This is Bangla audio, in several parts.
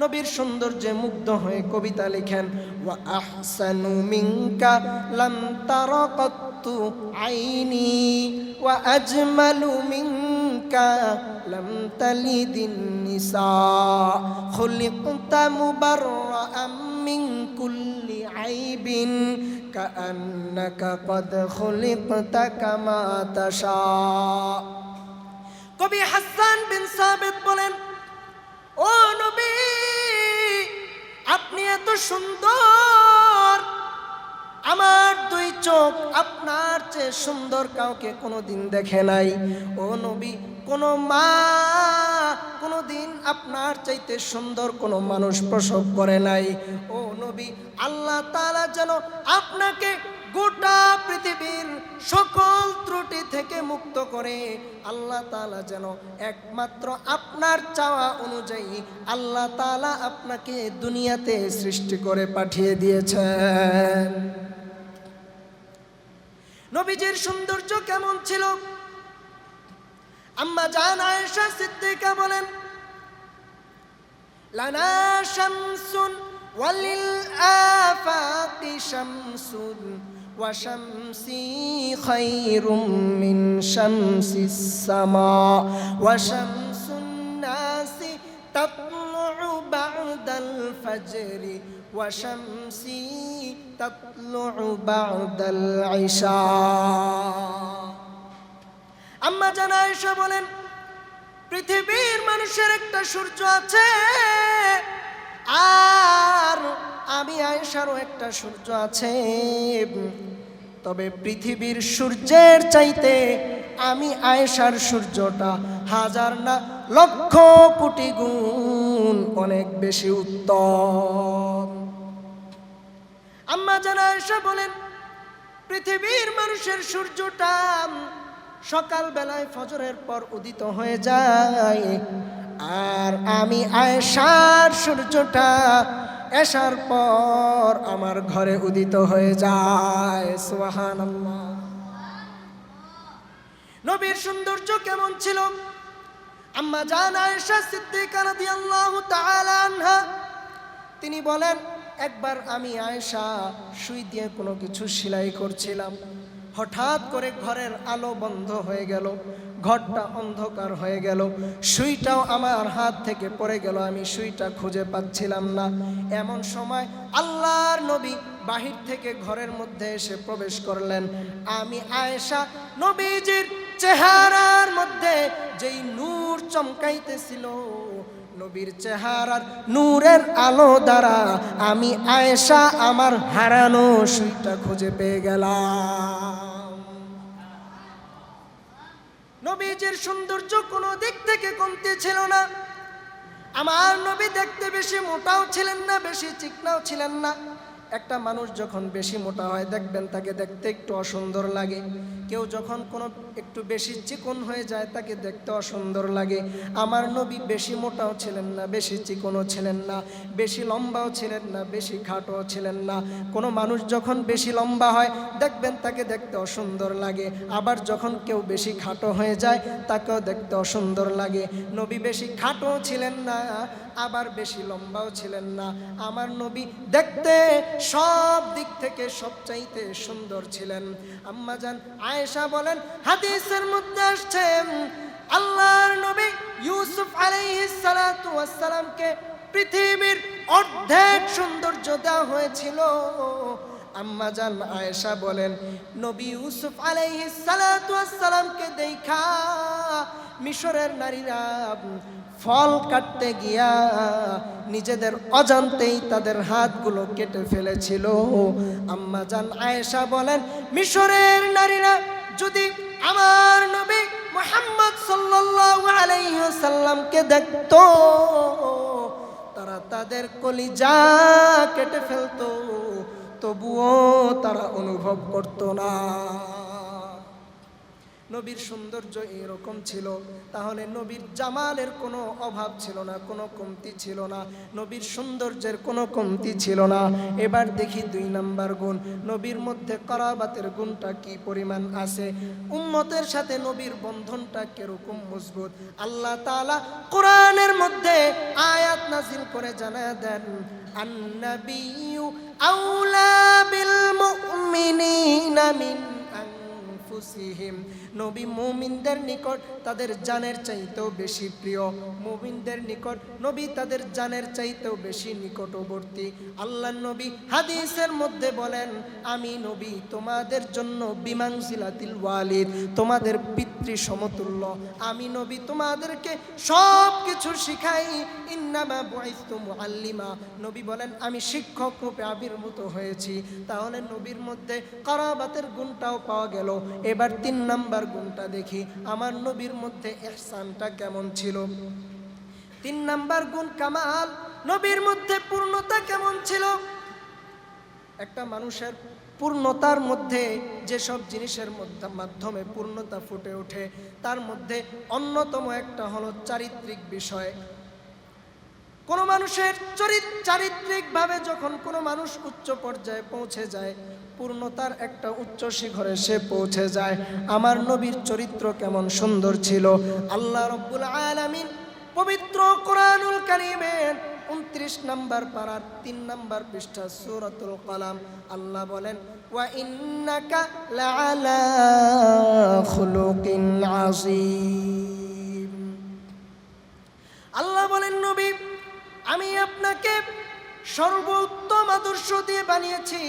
নবীর সৌন্দর্যে মুগ্ধ হয়ে কবিতা লেখেন, ওয়া আহসানু মিনকা লাম তারা কাত্তু আইনি ওয়া আজমালু মিনকা লাম তালিদিন নিসা খুলিকতা মুবাররাআম মিন কুল্লি আইবিন কাআন্নাকা কদ খুলিকতা কামা তাশা। কবি হাসান বিন সাবিত বলেন, ও নবী, আপনি এত সুন্দর, আমার দুই চোখ আপনার চেয়ে সুন্দর কাউকে কোনোদিন দেখে নাই। ও নবী, কোনো মা কোনোদিন আপনার চাইতে সুন্দর কোনো মানুষ প্রসব করে নাই। ও নবী, আল্লাহ তাআলা যেন আপনাকে গোটা পৃথিবীর সকল ত্রুটি থেকে মুক্ত করে, আল্লাহ তাআলা যেন একমাত্র আপনার চাওয়া অনুযায়ী আল্লাহ তাআলা আপনাকে দুনিয়াতে সৃষ্টি করে পাঠিয়ে দিয়েছেন। নবীজির সৌন্দর্য কেমন ছিল? আম্মা জান আয়েশা সিদ্দিকা বলেন, লানা শামসুন ওয়ালিল আফাকি শামসুন ওয়া শামসি খায়রুম মিন শামসিস সামা ওয়া শামসুন নাসি তাতলু বা'দাল ফাজরি ওয়া শামসি তাতলু বা'দাল ইশা। আম্মা জান আয়েশা বলেন, পৃথিবীর মানুষের একটা সূর্য আছে, আর আমি আয়েশারও একটা সূর্য আছে। তবে পৃথিবীর সূর্যের চাইতে আমি আয়েশার সূর্যটা হাজার না লক্ষ কোটি গুণ অনেক বেশি উত্তম। আম্মা জান আয়েশা বলেন, পৃথিবীর মানুষের সূর্যটা সকাল বেলায় ফজরের পর উদিত হয়ে যায়, আর আমি আয়েশার সূর্যটা এশার পর আমার ঘরে উদিত হয়ে যায়। সুবহানাল্লাহ। নবীর সৌন্দর্য কেমন ছিল? আম্মা জান আয়েশা সিদ্দিকা রাদিয়াল্লাহু তাআলা আনহা তিনি বলেন, একবার আমি আয়েশা সুই দিয়ে কোনো কিছু সেলাই করছিলাম, হঠাৎ করে ঘরের আলো বন্ধ হয়ে গেল, ঘরটা অন্ধকার হয়ে গেল, সুইটাও আমার হাত থেকে পড়ে গেল, আমি সুইটা খুঁজে পাচ্ছিলাম না। এমন সময় আল্লাহর নবী বাহির থেকে ঘরের মধ্যে এসে প্রবেশ করলেন। আমি আয়েশা নবীজির চেহারার মধ্যে যেই নূর চমকাইতেছিল, নবীর চেহারার নূরের আলো দ্বারা আমি আয়েশা আমার হারানো সুইটা খুঁজে পেয়ে গেলাম। নবীজির সৌন্দর্য কোনো দিক থেকে কমতে ছিল না। আমার নবী দেখতে বেশি মোটাও ছিলেন না, বেশি চিকনাও ছিলেন না। একটা মানুষ যখন বেশি মোটা হয় দেখবেন তাকে দেখতে একটু অসুন্দর লাগে। কেউ যখন কোনো একটু বেশি চিকন হয়ে যায় তাকে দেখতে অসুন্দর লাগে। আমার নবী বেশি মোটাও ছিলেন না, বেশি চিকনও ছিলেন না, বেশি লম্বাও ছিলেন না, বেশি খাটোও ছিলেন না। কোনো মানুষ যখন বেশি লম্বা হয় দেখবেন তাকে দেখতে অসুন্দর লাগে, আবার যখন কেউ বেশি খাটো হয়ে যায় তাকেও দেখতে অসুন্দর লাগে। নবী বেশি খাটোও ছিলেন না, আবার বেশি লম্বাও ছিলেন না। আমার নবী দেখতে সব দিক থেকে সবচাইতে সুন্দর ছিলেন। আম্মা জান আয়েশা বলেন, হাদিসের মধ্যে আসছে আল্লাহর নবী ইউসুফ আলাইহিস সালাতু ওয়াস সালামকে পৃথিবীর অর্ধেক সৌন্দর্য দেওয়া হয়েছিল। আম্মা জান আয়েশা বলেন, নবী ইউসুফ আলাইহিস সালাতু ওয়াস সালামকে দেখা মিশরের নারীরা ফল কাটতে গিয়া নিজেদের অজান্তেই তাদের হাতগুলো কেটে ফেলেছিল। আম্মা জান আয়েশা বলেন, মিশরের নারীরা যদি আমার নবী মুহাম্মদ সাল্লাল্লাহু আলাইহি ওয়াসাল্লামকে দেখতো তারা তাদের কলিজা কেটে ফেলতো, তবুও তারা অনুভব করতো না। নবীর সৌন্দর্য এরকম ছিল, তাহলে নবীর জামালের কোনো অভাব ছিল না, কোনো কমতি ছিল না, নবীর সৌন্দর্যের কোনো কমতি ছিল না। এবার দেখি 2 নাম্বার গুণ, নবীর মধ্যে করাবাতের গুণটা কি পরিমাণ আছে, উম্মতের সাথে নবীর বন্ধনটা কিরকম মজবুত। আল্লাহ তাআলা কোরআনের মধ্যে আয়াত নাযিল করে জানায় দেন, আন-নাবিয়্যু আউলা বিল মুমিনিনা মিন আনফুসিহিম, নবী মুমিনদের নিকট তাদের জানের চাইতেও বেশি প্রিয়, মুমিনদের নিকট নবী তাদের জানের চাইতেও বেশি নিকটবর্তী। আল্লাহর নবী হাদিসের মধ্যে বলেন, আমি নবী তোমাদের জন্য বিমানজিলাতিল ওয়ালিদ, তোমাদের পিতৃ সমতুল্য। আমি নবী তোমাদেরকে সব কিছু শিখাই, ইন্নামা বুইসতু মুআল্লিমা, নবী বলেন আমি শিক্ষক রূপে আবির্ভূত হয়েছি। তাহলে নবীর মধ্যে করাবাতের গুণটাও পাওয়া গেল। এবার 3 নাম্বার গুণটা দেখি, আমার নবীর মধ্যে ইহসানটা কেমন ছিল। 3 নাম্বার গুণ কামাল, নবীর মধ্যে পূর্ণতা কেমন ছিল। একটা মানুষের পূর্ণতার মধ্যে যেসব জিনিসের মাধ্যমে পূর্ণতা ফুটে ওঠে, তার মধ্যে অন্যতম একটা হলো চারিত্রিক বিষয়। কোনো মানুষের চারিত্রিকভাবে যখন কোনো মানুষ উচ্চ পর্যায়ে পৌঁছে যায়, পূর্ণতার একটা উচ্চ শিখরে সে পৌঁছে যায়। আমার নবীর চরিত্র কেমন সুন্দর ছিল। আল্লাহ রাব্বুল আলামিন পবিত্র কোরআনুল কারীমের 29 নম্বর পারার 3 নম্বর পৃষ্ঠা সূরাতুল কলাম আল্লাহ বলেন, ওয়া ইন্নাকা লাআলা খুলুকিন আযীম। আল্লাহ বলেন, নবী আমি আপনাকে সর্বোত্তম আদর্শ দিয়ে বানিয়েছি।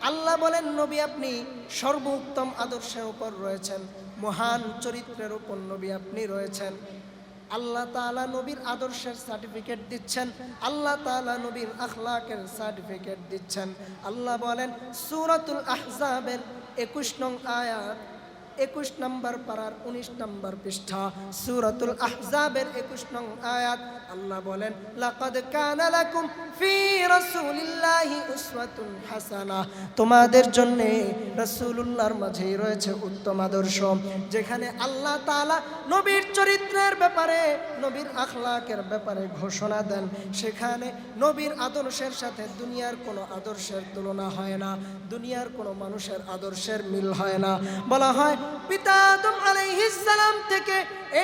আল্লাহ বলেন, নবী আপনি সর্বোত্তম আদর্শের উপর রয়েছেন, মহান চরিত্রের উপর নবী আপনি রয়েছেন। আল্লাহ তাআলা নবীর আদর্শের সার্টিফিকেট দিচ্ছেন, আল্লাহ তাআলা নবীর আখলাকের সার্টিফিকেট দিচ্ছেন। আল্লাহ বলেন সূরাতুল আহজাবের 21 নং আয়াত, 21 নম্বর পারার 19 নম্বর পৃষ্ঠা সূরাতুল আহজাবের 21 নং আয়াত আল্লাহ বলেন, লাকাদ কানা লাকুম ফি রাসূলিল্লাহি উসওয়াতুন হাসানাহ, তোমাদের জন্য রাসূলুল্লাহর মাঝেই রয়েছে উত্তম আদর্শ। যেখানে আল্লাহ তাআলা নবীর চরিত্রের ব্যাপারে, নবীর আখলাকের ব্যাপারে ঘোষণা দেন, সেখানে নবীর আদর্শের সাথে দুনিয়ার কোনো আদর্শের তুলনা হয় না, দুনিয়ার কোনো মানুষের আদর্শের মিল হয় না। বলা হয় পিতা আদম আলাইহিস সালাম থেকে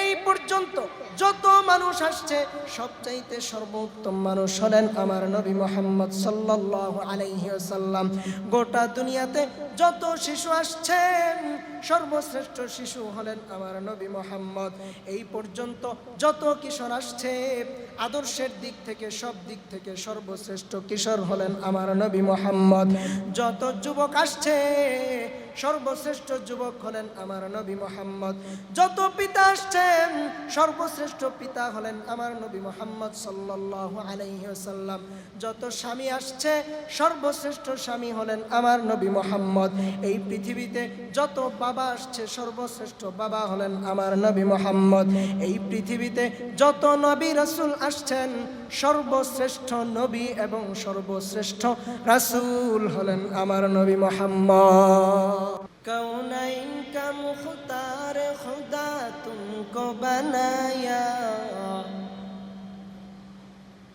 এই পর্যন্ত যত মানুষ আসছে সবচাইতে সর্বোত্তম মানুষ হলেন আমার নবী মুহাম্মদ সাল্লাল্লাহু আলাইহি ওয়াসাল্লাম। গোটা দুনিয়াতে যত শিশু আসছেন সর্বশ্রেষ্ঠ শিশু হলেন আমার নবী মুহাম্মদ। এই পর্যন্ত যত কিশোর আসছে আদর্শের দিক থেকে সব দিক থেকে সর্বশ্রেষ্ঠ কিশোর হলেন আমার নবী মুহাম্মদ। যত যুবক আসছে সর্বশ্রেষ্ঠ যুবক হলেন আমার নবী মুহাম্মদ। যত পিতা আসছেন সর্বশ্রেষ্ঠ পিতা হলেন আমার নবী মুহাম্মদ সাল্লাল্লাহু আলাইহি ওয়াসাল্লাম। যত স্বামী আসছে সর্বশ্রেষ্ঠ স্বামী হলেন আমার নবী মুহাম্মদ। এই পৃথিবীতে যত বাবা আসছে সর্বশ্রেষ্ঠ বাবা হলেন আমার নবী মুহাম্মদ। এই পৃথিবীতে যত নবী রাসূল আসছেন সর্বশ্রেষ্ঠ নবী এবং সর্বশ্রেষ্ঠ রাসূল হলেন আমার নবী মুহাম্মদ। कौनैन का मुख्तार खुदा तुमको बनाया,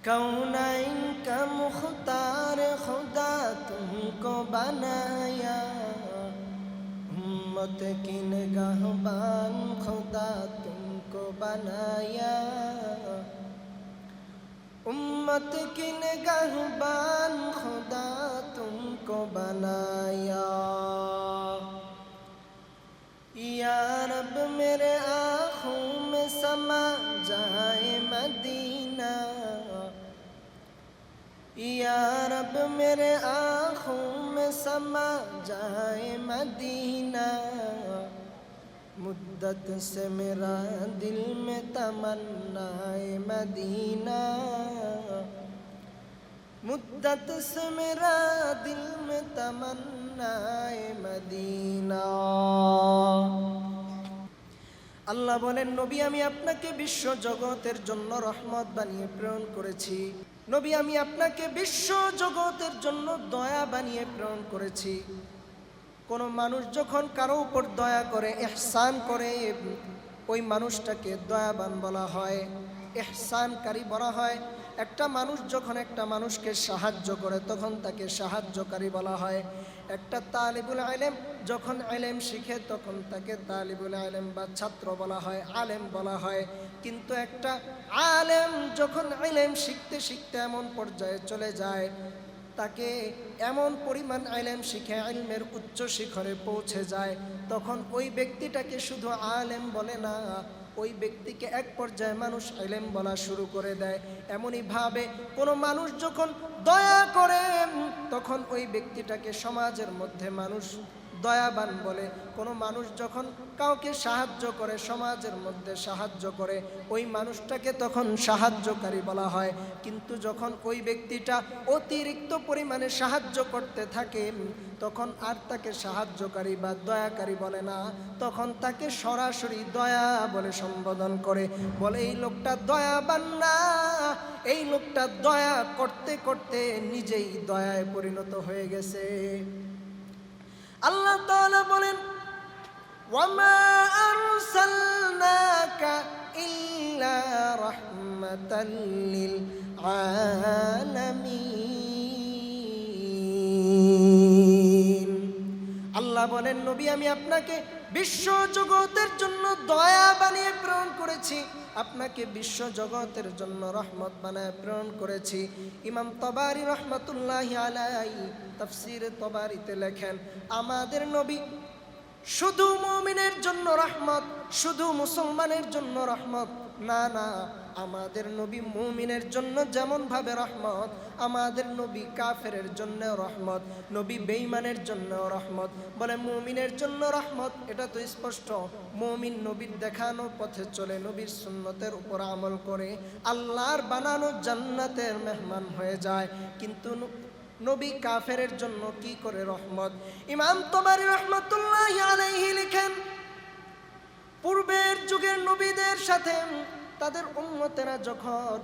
कौनैन का मुख्तार खुदा तुमको बनाया, उम्मत की निगाहबान खुदा तुमको बनाया, उम्मत की निगाहबान खुदा तुमको बनाया। या रब मेरे आँखों में समा जाए मदीना, या रब मेरे आँखों में समा जाए मदीना, मुद्दत से मेरा दिल में तमन्नाए मदीना, मुद्दत से मेरा दिल में तमन्नाए मदीना। আল্লাহ বলেন, নবী আমি আপনাকে বিশ্ব জগতের জন্য রহমত বানিয়ে প্রেরণ করেছি। নবী আমি আপনাকে বিশ্ব জগতের জন্য দয়া বানিয়ে প্রেরণ করেছি। কোনো মানুষ যখন কারো উপর দয়া করে, ইহসান করে, ওই মানুষটাকে দয়াবান বলা হয়, ইহসানকারী বলা হয়। একটা মানুষ যখন একটা মানুষকে সাহায্য করে তখন তাকে সাহায্যকারী বলা হয়। একটা তালিবুল ইলম যখন ইলম শিখে তখন তাকে তালিবুল ইলম বা ছাত্র বলা হয়, আলেম বলা হয়। কিন্তু একটা আলেম যখন ইলম শিখতে শিখতে এমন পর্যায়ে চলে যায়, তাকে এমন পরিমাণ ইলম শিখে ইলমের উচ্চ শিখরে পৌঁছে যায়, তখন ওই ব্যক্তিটাকে শুধু আলেম বলে না, ওই ব্যক্তিকে এক পর্যায়ে মানুষ ইলম বলা শুরু করে দেয়। এমনই ভাবে কোনো মানুষ যখন দয়া করে তখন ওই ব্যক্তিটাকে সমাজের মধ্যে মানুষ দয়াবান বলে। কোনো মানুষ যখন কাউকে সাহায্য করে, সমাজের মধ্যে সাহায্য করে, ওই মানুষটাকে তখন সাহায্যকারী বলা হয়। কিন্তু যখন ওই ব্যক্তিটা অতিরিক্ত পরিমাণে সাহায্য করতে থাকে তখন আর তাকে সাহায্যকারী বা দয়াকারী বলে না, তখন তাকে সরাসরি দয়া বলে সম্বোধন করে, বলে এই লোকটা দয়াবান না, এই লোকটা দয়া করতে করতে নিজেই দয়ায় পরিণত হয়ে গেছে। আল্লাহ তাআলা বলেন, ওয়ামা আরসালনাকা ইল্লা রাহমাতাল লিল আলামিন। আল্লাহ বলেন, নবী আমি আপনাকে বিশ্ব জগতের জন্য দয়া বানিয়ে প্রেরণ করেছি, আপনাকে বিশ্ব জগতের জন্য রহমত বানায় প্রেরণ করেছি। ইমাম তবারি রহমতুল্লাহি আলাইহি তাফসীরে তবারিতে লেখেন, আমাদের নবী শুধু মুমিনের জন্য রহমত, শুধু মুসলমানের জন্য রহমত না, না, আমাদের নবী মুমিনের জন্য যেমন ভাবে রহমত, আমাদের নবী কাফেরের জন্য রহমত, নবী বেঈমানের জন্য রহমত। বলে মুমিনের জন্য রহমত, এটা তো স্পষ্ট। মুমিন নবীর দেখানো পথে চলে, নবীর সুন্নতের উপর আমল করে আল্লাহর বানানো জান্নাতের মেহমান হয়ে যায়। কিন্তু নবী কাফেরের জন্য কি করে রহমত? ইমাম তবারি রহমতুল্লাহি আলাইহি লিখেন, পূর্বের যুগের নবীদের সাথে তাদের উম্মতেরা যখন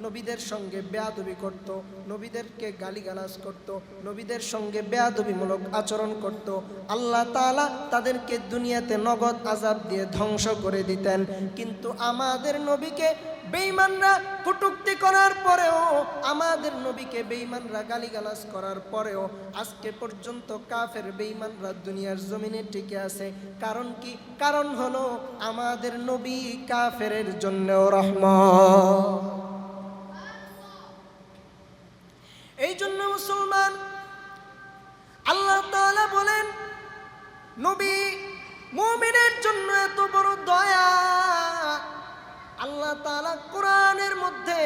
নবীদের সঙ্গে বেয়াদবি করত, নবীদেরকে গালিগালাজ করত, নবীদের সঙ্গে বেয়াদবিমূলক আচরণ করত, আল্লাহ তাআলা তাদেরকে দুনিয়াতে নগদ আযাব দিয়ে ধ্বংস করে দিতেন। কিন্তু আমাদের নবীকে বেঈমানরা কটূক্তি করার পরেও, আমাদের নবীকে বেঈমানরা গালিগালাজ করার পরেও আজকে পর্যন্ত কাফের বেঈমানরা দুনিয়ার জমিনে টিকে আছে। কারণ কি? কারণ হলো আমাদের নবী কাফেরের জন্যও রহমত। এই জন্য মুসলমান, আল্লাহ তাআলা বলেন নবী মুমিনের জন্য এত বড় দয়া। আল্লাহ তাআলা কোরআনের মধ্যে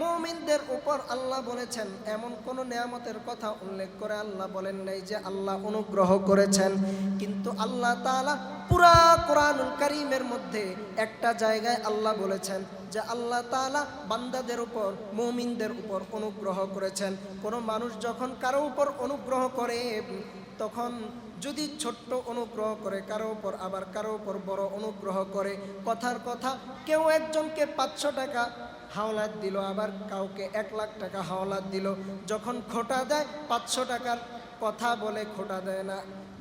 মুমিনদের উপর আল্লাহ বলেছেন, এমন কোন নেয়ামতের কথা উল্লেখ করে আল্লাহ বলেন নাই যে আল্লাহ অনুগ্রহ করেছেন। কিন্তু আল্লাহ তাআলা পুরা কোরআনুল কারীমের মধ্যে একটা জায়গায় আল্লাহ বলেছেন যে আল্লাহ তাআলা বান্দাদের উপর, মুমিনদের উপর অনুগ্রহ করেছেন। কোনো মানুষ যখন কারো উপর অনুগ্রহ করে, তখন যদি ছোট্ট অনুগ্রহ করে কারো উপর, আবার কারো উপর বড় অনুগ্রহ করে, কথার কথা কেউ একজনকে 500 টাকা হাওলাত দিল, আবার কাউকে 1 লাখ টাকা হাওলাত দিল, যখন খোটা দেয় 500 টাকার কথা বলে খোটা দেয় না,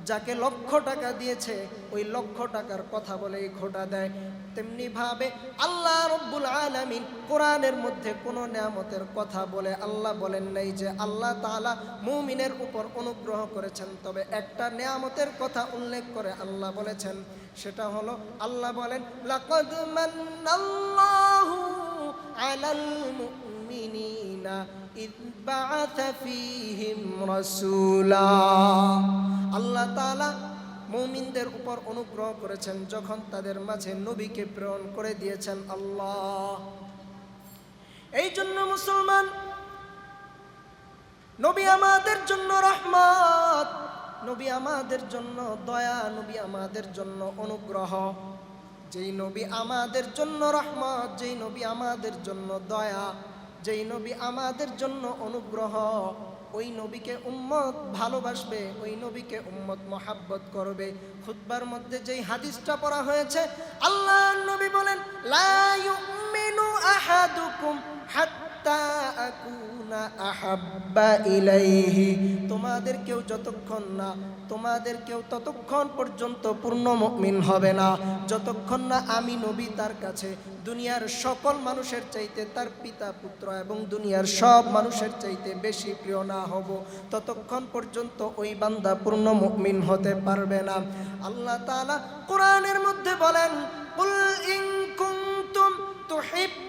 যাকে 1,00,000 টাকা দিয়েছে ওই 1,00,000 টাকার কথা বলেই খোটা দেয়। তেমনি ভাবে আল্লাহ রব্বুল আলামিন কোরআনের মধ্যে কোনো নেয়ামতের কথা বলে আল্লাহ বলেন নাই যে আল্লাহ তাআলা মুমিনের উপর অনুগ্রহ করেছেন, তবে একটা নেয়ামতের কথা উল্লেখ করে আল্লাহ বলেছেন, সেটা হলো আল্লাহ বলেন, লাকাদ মান্নাল্লাহু আলাল মুমিনিনা ইয বাআসা ফীহিম রাসূলা। আল্লাহ তাআলা মুমিনদের উপর অনুগ্রহ করেছেন যখন তাদের মাঝে নবীকে প্রেরণ করে দিয়েছেন আল্লাহ। এই জন্য মুসলমান, নবী আমাদের জন্য রহমত, নবী আমাদের জন্য দয়া, নবী আমাদের জন্য অনুগ্রহ। যেই নবী আমাদের জন্য রহমত, যেই নবী আমাদের জন্য দয়া, যেই নবী আমাদের জন্য অনুগ্রহ, ওই নবীকে উম্মত ভালোবাসবে, ওই নবীকে উম্মত মহাব্বত করবে। খুতবার মধ্যে যেই হাদিসটা পড়া হয়েছে, আল্লাহর নবী বলেন, লা ইউমিনু আহাদুকুম হাত্তা আকুনা আহাব্বা ইলাইহি, তোমাদের কেউ ততক্ষণ পর্যন্ত পূর্ণ মুমিন হবে না যতক্ষণ না আমি নবী তার কাছে দুনিয়ার সকল মানুষের চাইতে তার পিতা পুত্র এবং দুনিয়ার সব মানুষের চাইতে বেশি প্রিয় না হব, ততক্ষণ পর্যন্ত ওই বান্দা পূর্ণ মুমিন হতে পারবে না। আল্লাহ তাআলা কোরআনের মধ্যে বলেন, কুল ইন কুনতুম তুহিব্বুনাল্লাহ,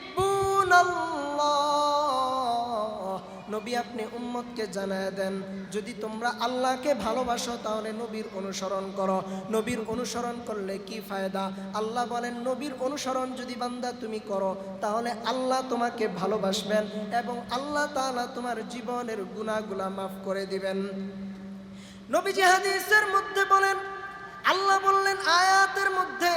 নবী আপনি উম্মতকে জানায় দেন, যদি তোমরা আল্লাহকে ভালোবাসো তাহলে নবীর অনুসরণ করো। নবীর অনুসরণ করলে কি ফায়দা? আল্লাহ বলেন, নবীর অনুসরণ যদি বান্দা তুমি করো তাহলে আল্লাহ তোমাকে ভালোবাসবেন এবং আল্লাহ তাআলা তোমার জীবনের গুনাহগুলা মাফ করে দিবেন। নবীজি হাদিসের মধ্যে বলেন, আল্লাহ বললেন আয়াতের মধ্যে,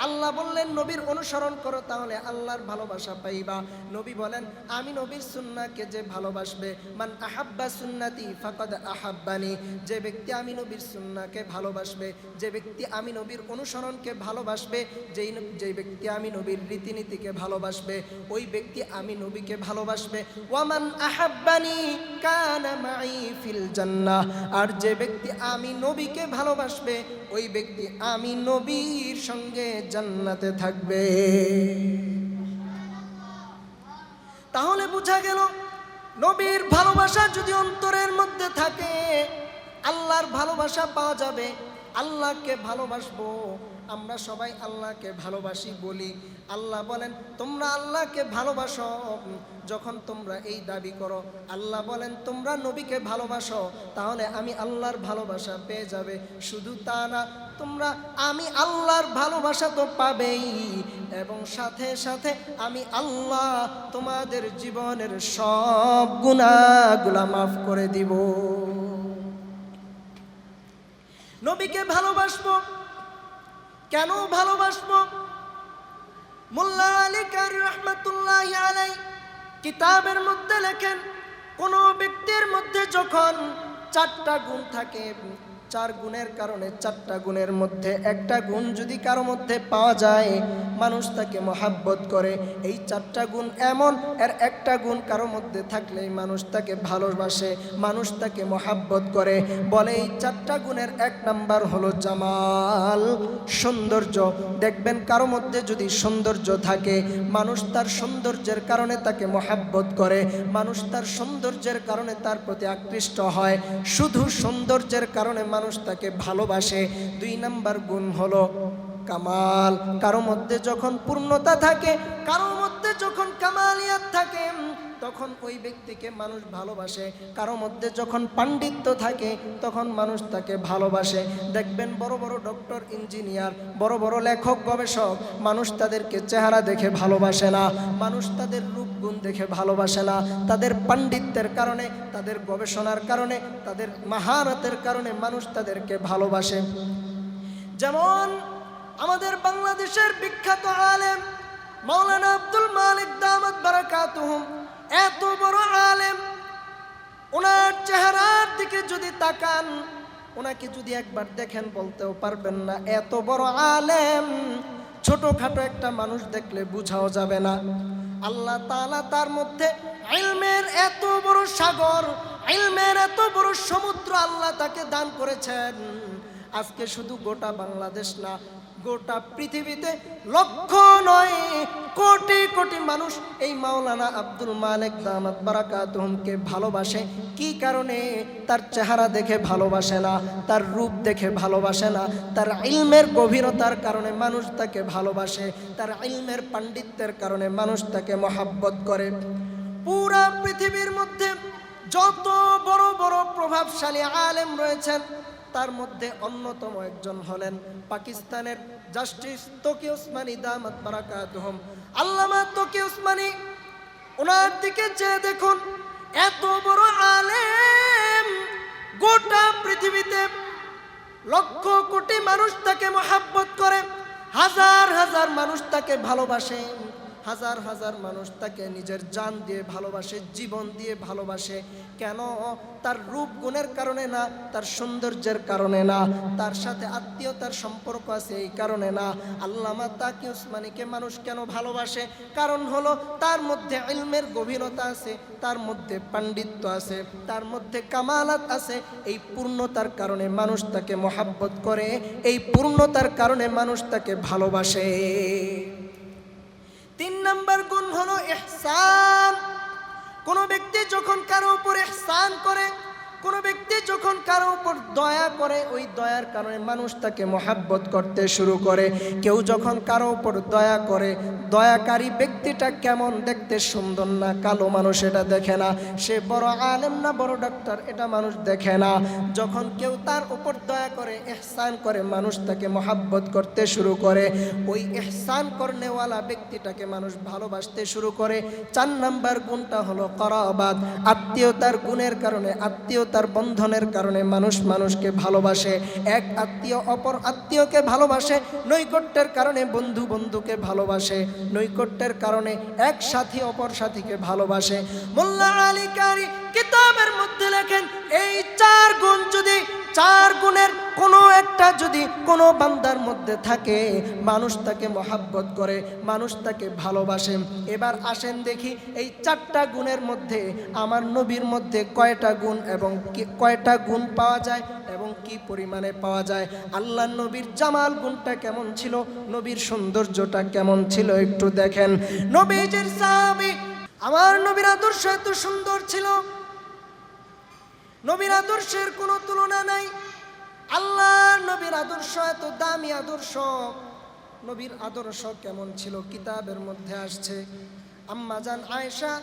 আল্লাহ বললেন নবীর অনুসরণ করো তাহলে আল্লাহর ভালোবাসা পাইবা। নবী বলেন, আমি নবীর সুন্নাহকে যে ভালোবাসবে, মান আহাব্বা সুন্নতি ফাকাদ আহাব্বানি, যে ব্যক্তি আমি নবীর সুন্নাহকে ভালোবাসবে, যে ব্যক্তি আমি নবীর অনুসরণকে ভালোবাসবে, যেই ব্যক্তি আমি নবীর রীতিনীতিকে ভালোবাসবে, ওই ব্যক্তি আমি নবীকে ভালোবাসবে। ওয়ামান আহাব্বানি কানা মাই ফিল জান্নাহ, আর যে ব্যক্তি আমি নবীকে ভালোবাসবে ওই ব্যক্তি আমি নবীর সঙ্গে জান্নাতে থাকবে। তাহলে বোঝা গেল নবীর ভালোবাসা যদি অন্তরের মধ্যে থাকে আল্লাহর ভালোবাসা পাওয়া যাবে। আল্লাহকে ভালোবাসবো, আমরা সবাই আল্লাহকে ভালোবাসি বলি। আল্লাহ বলেন তোমরা আল্লাহকে ভালোবাসো, যখন তোমরা এই দাবি করো, আল্লাহ বলেন তোমরা নবীকে ভালোবাসো, তাহলে আমি আল্লাহর ভালোবাসা পেয়ে যাবে। শুধু তা না, তোমরা আমি আল্লাহর ভালোবাসা তো পাবেই এবং সাথে সাথে আমি আল্লাহ তোমাদের জীবনের সব গুনাহগুলা মাফ করে দিব। নবীকে ভালোবাসবো, কেন ভালোবাসবো? মোল্লা আলী কারি রহমাতুল্লাহি আলাইহি কিতাবের মধ্যে লেখেন, কোন ব্যক্তির মধ্যে যখন 4টা গুণ থাকে, 4 গুণের কারণে 4টা গুণের মধ্যে একটা গুণ যদি কারো মধ্যে পাওয়া যায় মানুষ তাকে মহাব্বত করে। এই 4টা গুণ এমন, এর একটা গুণ কারো মধ্যে থাকলেই মানুষ তাকে ভালোবাসে, মানুষ তাকে মহাব্বত করে। বলে এই 4টা গুণের 1 নাম্বার হলো জামাল, সৌন্দর্য। দেখবেন কারো মধ্যে যদি সৌন্দর্য থাকে মানুষ তার সৌন্দর্যের কারণে তাকে মহাব্বত করে, মানুষ তার সৌন্দর্যের কারণে তার প্রতি আকৃষ্ট হয়, শুধু সৌন্দর্যের কারণে মানুষ তাকে ভালোবাসে। 2 নাম্বার গুণ হলো কামাল। কারো মধ্যে যখন পূর্ণতা থাকে, কারো মধ্যে যখন কামালিয়াত থাকে তখন ওই ব্যক্তিকে মানুষ ভালোবাসে। কারো মধ্যে যখন পাণ্ডিত্য থাকে তখন মানুষ তাকে ভালোবাসে। দেখবেন বড় বড় ডক্টর, ইঞ্জিনিয়ার, বড় বড় লেখক, গবেষক, মানুষ তাদেরকে চেহারা দেখে ভালোবাসে না, মানুষ তাদের রূপগুণ দেখে ভালোবাসে না, তাদের পাণ্ডিত্যের কারণে, তাদের গবেষণার কারণে, তাদের মাহারতের কারণে মানুষ তাদেরকে ভালোবাসে। যেমন আমাদের বাংলাদেশের বিখ্যাত আলেম মাওলানা আব্দুল মালিক দামাত বারাকাতুহুম, এত বড় আলেম, ওনার চেহারার দিকে যদি তাকান, ওনাকে যদি একবার দেখেন বলতেও পারবেন না এত বড় আলেম। ছোটখাটো একটা মানুষ দেখলে বুঝাও যাবে না। আল্লাহ তাআলা তার মধ্যে ইলমের এত বড় সাগর, ইলমের এত বড় সমুদ্র আল্লাহ তাকে দান করেছেন। আজকে শুধু গোটা বাংলাদেশ না, গোটা পৃথিবীতে লক্ষ নয় কোটি কোটি মানুষ এই মাওলানা আব্দুল মালিক দামাত বারাকাতুহুমকে ভালোবাসে। কি কারণে? তার চেহারা দেখে ভালোবাসে না, তার রূপ দেখে ভালোবাসে না, তার ইলমের গভীরতার কারণে মানুষ তাকে ভালোবাসে, তার ইলমের পাণ্ডিত্যের কারণে মানুষ তাকে মহাব্বত করে। পুরা পৃথিবীর মধ্যে যত বড় বড় প্রভাবশালী আলেম রয়েছেন তার মধ্যে অন্যতম একজন হলেন পাকিস্তানের জাস্টিস তকি উসমানী দামাত বারাকাতুহুম। আল্লামা তকি উসমানী, ওনার দিকে যে দেখুন, এত বড় আলেম, গোটা পৃথিবীতে লক্ষ কোটি মানুষ তাকে মহাব্বত করে, হাজার হাজার মানুষ তাকে ভালোবাসে। হাজার হাজার মানুষ তাকে নিজের জান দিয়ে ভালোবাসে, জীবন দিয়ে ভালোবাসে। কেন? তার রূপ গুণের কারণে না, তার সৌন্দর্যের কারণে না, তার সাথে আত্মীয়তার সম্পর্ক আছে এই কারণে না। আল্লামা তাকি উসমানীকে মানুষ কেন ভালোবাসে? কারণ হলো তার মধ্যে ইলমের গভীরতা আছে, তার মধ্যে পাণ্ডিত্য আছে, তার মধ্যে কামালাত আছে। এই পূর্ণতার কারণে মানুষ তাকে মহাব্বত করে, এই পূর্ণতার কারণে মানুষ তাকে ভালোবাসে। 3 নম্বর গুণ হলো ইহসান। কোন ব্যক্তি যখন কারো উপর ইহসান করে, কোন ব্যক্তি যখন কারো উপর দয়া করে, ওই দয়ার কারণে মানুষ তাকে মহাব্বত করতে শুরু করে। কেউ যখন কারো উপর দয়া করে, দয়াকারী ব্যক্তিটা কেমন দেখতে, সুন্দর না কালো, মানুষ এটা দেখে না। সে বড় আলেম না বড় ডাক্তার, এটা মানুষ দেখে না। যখন কেউ তার উপর দয়া করে, ইহসান করে, মানুষ তাকে মহাব্বত করতে শুরু করে। ওই ইহসান করনেওয়ালা ব্যক্তিটাকে মানুষ ভালোবাসতে শুরু করে। 4 নম্বর গুণটা হলো করাবাত। আত্মীয়তার গুণের কারণে, আত্মীয়তার বন্ধনের কারণে মানুষ মানুষকে ভালোবাসে। এক আত্মীয় অপর আত্মীয়কে ভালোবাসে, নৈকট্যের কারণে বন্ধু বন্ধুকে ভালোবাসে, নৈকট্যের কারণে এক সাথী অপর সাথীকে ভালোবাসে। মোল্লা আলী কারি কিতাবের মধ্যে লেখেন, এই 4 গুণ যদি, 4 গুণের কোনো একটা যদি কোনো বান্দার মধ্যে থাকে, মানুষ তাকে মহাব্বত করে, মানুষ তাকে ভালোবাসে। এবার আসেন দেখি এই 4টা গুণের মধ্যে আমার নবীর মধ্যে কয়টা গুণ এবং কয়টা গুণ পাওয়া যায় এবং কি পরিমাণে পাওয়া যায়। আল্লাহ নবীর জামাল গুণটা কেমন ছিল, নবীর সৌন্দর্যটা কেমন ছিল একটু দেখেন। নবীজির সাহাবী, আমার নবীর আদর্শ এত সুন্দর ছিল, নবীর আদর্শের কোনো তুলনা নাই। আল্লাহ নবীর আদর্শ এত দামি আদর্শ। নবীর আদর্শ কেমন ছিল কিতাবের মধ্যে আসছে। আম্মা জান আয়েশা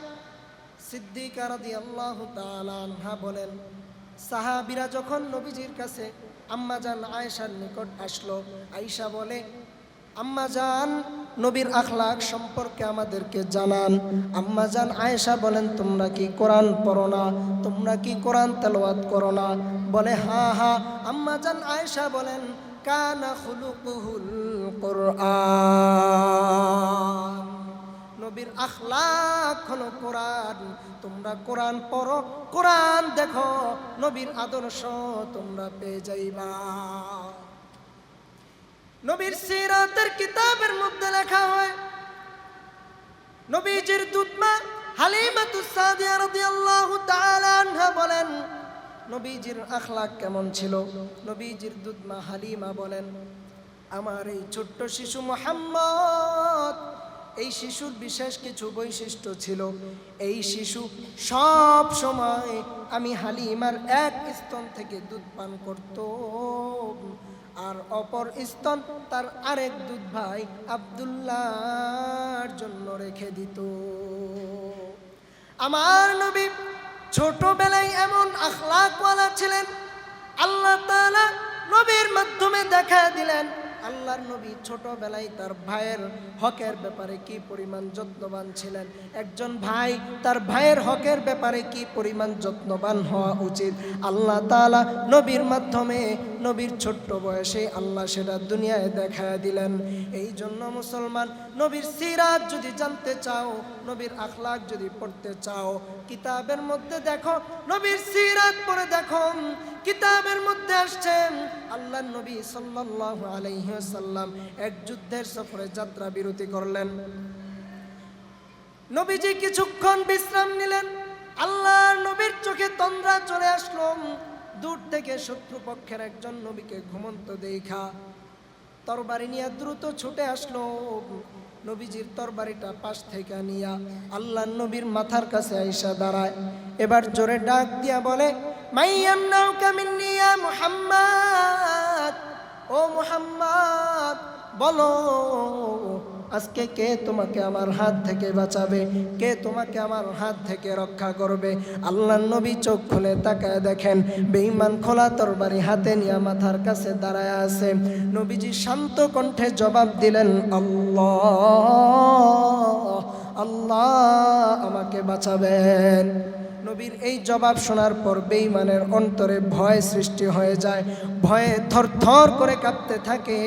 সিদ্দিকা রাদিয়াল্লাহু তাআলা আনহা বলেন, সাহাবীরা যখন নবীজির কাছে আম্মা জান আয়েশার নিকট আসলো, আয়েশা বলে, আম্মা জান নবীর আখলাক সম্পর্কে আমাদেরকে জানান। আম্মা জান আয়েশা বলেন, তোমরা কি কোরআন পড়ো না? তোমরা কি কোরআন তেলাওয়াত করো না? বলে হ্যাঁ হ্যাঁ। আম্মা জান আয়েশা বলেন, কানা খুলুকুহুল কোরআন। নবীর আখলাক হলো কোরআন। তোমরা কোরআন পড়ো, কোরআন দেখো, নবীর আদর্শ তোমরা পেয়ে যাইবা। নবীর সিরাতের কিতাবের মধ্যে লেখা হয়, নবীজির দুধমা হালিমাতুস সাদিয়া রাদিয়াল্লাহু তাআলা আনহা বলেন, নবীজির আখলাক কেমন ছিল। নবীজির দুধমা হালিমা বলেন, আমার এই ছোট্ট শিশু মুহাম্মদ, এই শিশুর বিশেষ কিছু বৈশিষ্ট্য ছিল। এই শিশু সব সময় আমি হালিমার এক স্তন থেকে দুধ পান করত, আর অপর স্তন তার আরেক দুধ ভাই আব্দুল্লাহর জন্য রেখে দিত। আমার নবী ছোটবেলায় এমন আখলাকওয়ালা ছিলেন, আল্লাহ তাআলা নবীর মাধ্যমে দেখা দিলেন। আল্লাহর নবী ছোটবেলায় তার ভাইয়ের হকের ব্যাপারে কি পরিমাণ যত্নবান ছিলেন। একজন ভাই তার ভাইয়ের হকের ব্যাপারে কি পরিমাণ যত্নবান হওয়া উচিত, আল্লাহ তাআলা নবীর মাধ্যমে, নবীর ছোট্ট বয়সে আল্লাহ সেটা দুনিয়ায় দেখায় দিলেন। এই জন্য মুসলমান, নবীর সিরাত যদি জানতে চাও, নবীর আখলাক যদি পড়তে চাও, কিতাবের মধ্যে দেখো, নবীর সিরাত পড়ে দেখো। কিতাবের মধ্যে আসছেন আল্লাহর নবী সাল্লাল্লাহু আলাইহি ওয়াসাল্লাম এক যুদ্ধের সফরে যাত্রা বিরতি করলেন। নবীজি কিছুক্ষণ বিশ্রাম নিলেন। আল্লাহর নবীর চোখে তন্দ্রা চলে আসলো। দূর থেকে শত্রুপক্ষের একজন নবীকে ঘুমন্ত দেখা তরবারি নিয়ে দ্রুত ছুটে আসলো। নবীজির তরবারিটা পাশ থেকে নিয়া আল্লাহর নবীর মাথার কাছে আইসা দাঁড়ায়। এবার জোরে ডাক দিয়া বলে, মাইয়ামনাউকা মিন্নি ইয়া মুহাম্মদ, ও মুহাম্মদ বলো আজকে কে তোমাকে আমার হাত থেকে বাঁচাবে, কে তোমাকে আমার হাত থেকে রক্ষা করবে। আল্লাহর নবী চোখ খুলে তাকায় দেখেন বেঈমান খোলা তরবারি হাতে নিয়ে মাথার কাছে দাঁড়ায় আছে। নবীজি শান্ত কণ্ঠে জবাব দিলেন, আল্লাহ আল্লাহ আমাকে বাঁচাবেন। নবীর এই জবাব শোনার পর বেঈমানের অন্তরে ভয় সৃষ্টি হয়ে যায়, ভয়ে থরথর করে কাঁপতে থাকে।